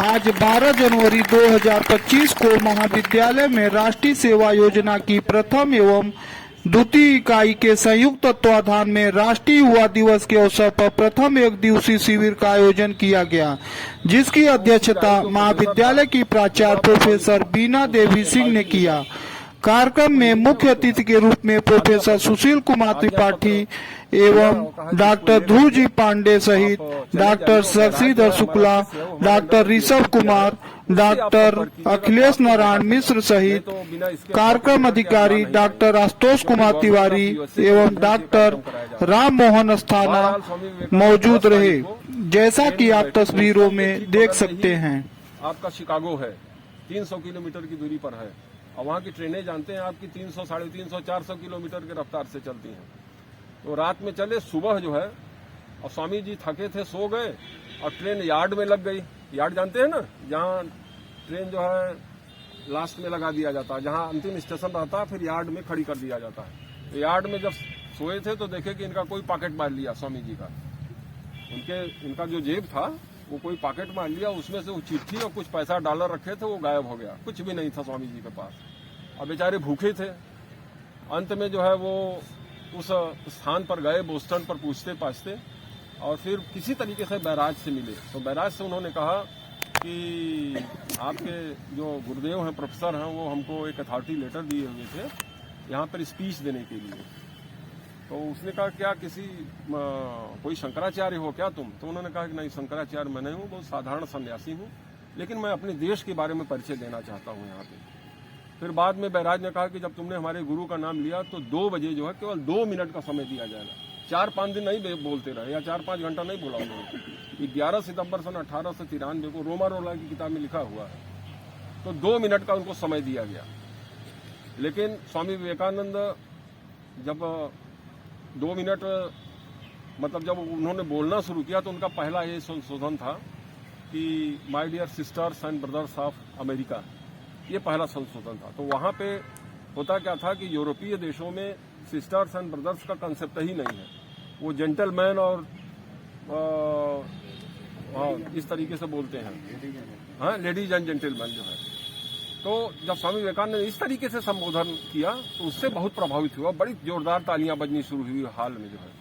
आज 12 जनवरी 2025 को महाविद्यालय में राष्ट्रीय सेवा योजना की प्रथम एवं द्वितीय इकाई के संयुक्त तत्वाधान में राष्ट्रीय युवा दिवस के अवसर पर प्रथम एक दिवसीय शिविर का आयोजन किया गया, जिसकी अध्यक्षता महाविद्यालय की प्राचार्य प्रोफेसर बीना देवी सिंह ने किया। कार्यक्रम में मुख्य अतिथि के रूप में प्रोफेसर सुशील कुमार त्रिपाठी एवं डॉक्टर ध्रुव जी पांडे सहित doctor Shashidhar Shukla, doctor Rishabh Kumar, doctor Akhilesh Narayan Mishra सहित कार्यक्रम अधिकारी डॉक्टर आशुतोष कुमार तिवारी एवं डॉक्टर राम मोहन अस्थाना मौजूद रहे, जैसा कि आप तस्वीरों में देख सकते हैं। आपका शिकागो है, 300 किलोमीटर की दूरी पर है और वहाँ की ट्रेनें जानते हैं आपकी 300, 350, 400 किलोमीटर के रफ्तार से चलती हैं। तो रात में चले, सुबह जो है और स्वामी जी थके थे, सो गए और ट्रेन यार्ड में लग गई। यार्ड जानते हैं ना, जहाँ ट्रेन जो है लास्ट में लगा दिया जाता है, जहाँ अंतिम स्टेशन रहता है, फिर यार्ड में खड़ी कर दिया जाता है। तो यार्ड में जब सोए थे तो देखे कि इनका कोई पॉकेट मार लिया स्वामी जी का। इनका जो जेब था वो कोई पॉकेट मार लिया, उसमें से वो चिट्ठी और कुछ पैसा डॉलर रखे थे वो गायब हो गया, कुछ भी नहीं था स्वामी जी के पास। और बेचारे भूखे थे। अंत में जो है वो उस स्थान पर गए, बोस्टन पर पूछते पाछते, और फिर किसी तरीके से बैराज से मिले। तो बैराज से उन्होंने कहा कि आपके जो गुरुदेव हैं, प्रोफेसर हैं, वो हमको एक अथॉरिटी लेटर दिए हुए थे यहाँ पर स्पीच देने के लिए। तो उसने कहा क्या कोई शंकराचार्य हो क्या तुम? तो उन्होंने कहा कि नहीं, शंकराचार्य मैं नहीं हूँ, बहुत साधारण सन्यासी हूँ, लेकिन मैं अपने देश के बारे में परिचय देना चाहता हूँ यहाँ पे। फिर बाद में बैराज ने कहा कि जब तुमने हमारे गुरु का नाम लिया तो 2 बजे जो है केवल 2 मिनट का समय दिया जाएगा। 4-5 दिन नहीं बोलते रहे या 4-5 घंटा नहीं बोला उन्होंने। 11 सितंबर सन 1893 को रोमा रोला की किताब में लिखा हुआ है। तो 2 मिनट का उनको समय दिया गया। लेकिन स्वामी विवेकानंद जब 2 मिनट मतलब जब उन्होंने बोलना शुरू किया तो उनका पहला ये संशोधन था कि my dear sisters and brothers of America, ये पहला संशोधन था। तो वहाँ पे होता क्या था कि यूरोपीय देशों में सिस्टर्स एंड ब्रदर्स का कंसेप्ट ही नहीं है। वो जेंटलमैन और इस तरीके से बोलते हैं, हाँ, लेडीज एंड जेंटलमैन जो है। तो जब स्वामी विवेकानंद ने इस तरीके से संबोधन किया तो उससे बहुत प्रभावित हुआ, बड़ी जोरदार तालियां बजनी शुरू हुई हाल में जो है।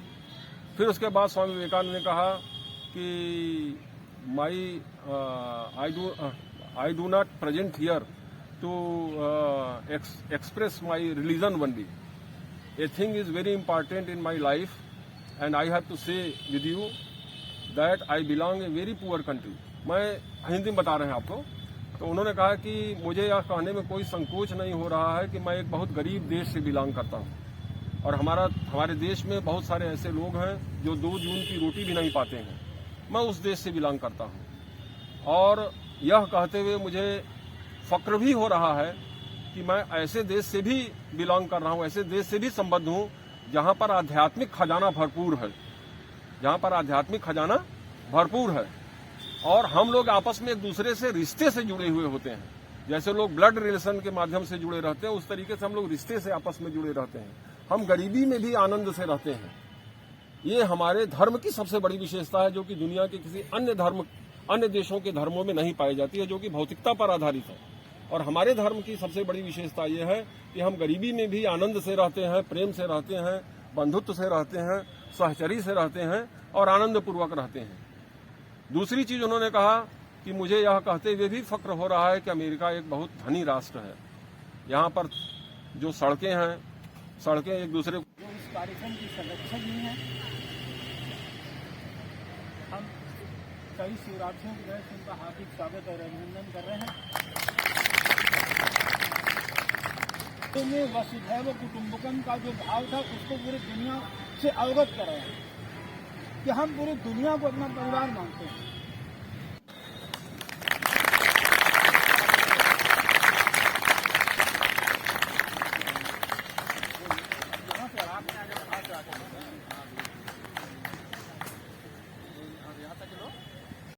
फिर उसके बाद स्वामी विवेकानंद ने कहा कि I do not present here to express my religion only, a thing is very important in my life and I have to say with you that I belong a very poor country. मैं हिंदी में बता रहे हैं आपको। तो उन्होंने कहा कि मुझे यह कहने में कोई संकोच नहीं हो रहा है कि मैं एक बहुत गरीब देश से बिलोंग करता हूं और हमारे देश में बहुत सारे ऐसे लोग हैं जो 2 जून की रोटी भी नहीं पाते हैं। मैं उस देश से बिलोंग करता हूं और यह कहते हुए मुझे फक्र भी हो रहा है कि मैं ऐसे देश से भी बिलोंग कर रहा हूं, ऐसे देश से भी संबद्ध हूं जहां पर आध्यात्मिक खजाना भरपूर है, जहां पर आध्यात्मिक खजाना भरपूर है। और हम लोग आपस में एक दूसरे से रिश्ते से जुड़े हुए होते हैं। जैसे लोग ब्लड रिलेशन के माध्यम से जुड़े रहते हैं, उस तरीके से हम लोग रिश्ते से आपस में जुड़े रहते हैं। हम गरीबी में भी आनंद से रहते हैं। ये हमारे धर्म की सबसे बड़ी विशेषता है, जो कि दुनिया के किसी अन्य देशों के धर्मों में नहीं पाई जाती है, जो कि भौतिकता पर आधारित है। और हमारे धर्म की सबसे बड़ी विशेषता ये है कि हम गरीबी में भी आनंद से रहते हैं, प्रेम से रहते हैं, बंधुत्व से रहते हैं, सहचरी से रहते हैं और आनंद पूर्वक रहते हैं। दूसरी चीज उन्होंने कहा कि मुझे यह कहते हुए भी फक्र हो रहा है कि अमेरिका एक बहुत धनी राष्ट्र है। यहाँ पर जो सड़कें हैं, सड़कें एक दूसरे जो इस कार्यक्रम की संरक्षक भी हैं। हम कई शिवरात्रियों की तरह से उनका हार्दिक स्वागत और अभिनंदन कर रहे हैं। तो में वसुधैव कुटुंबकम का जो भाव था उसको पूरी दुनिया से अवगत कर रहे हैं कि हम पूरी दुनिया को अपना परिवार मानते हैं।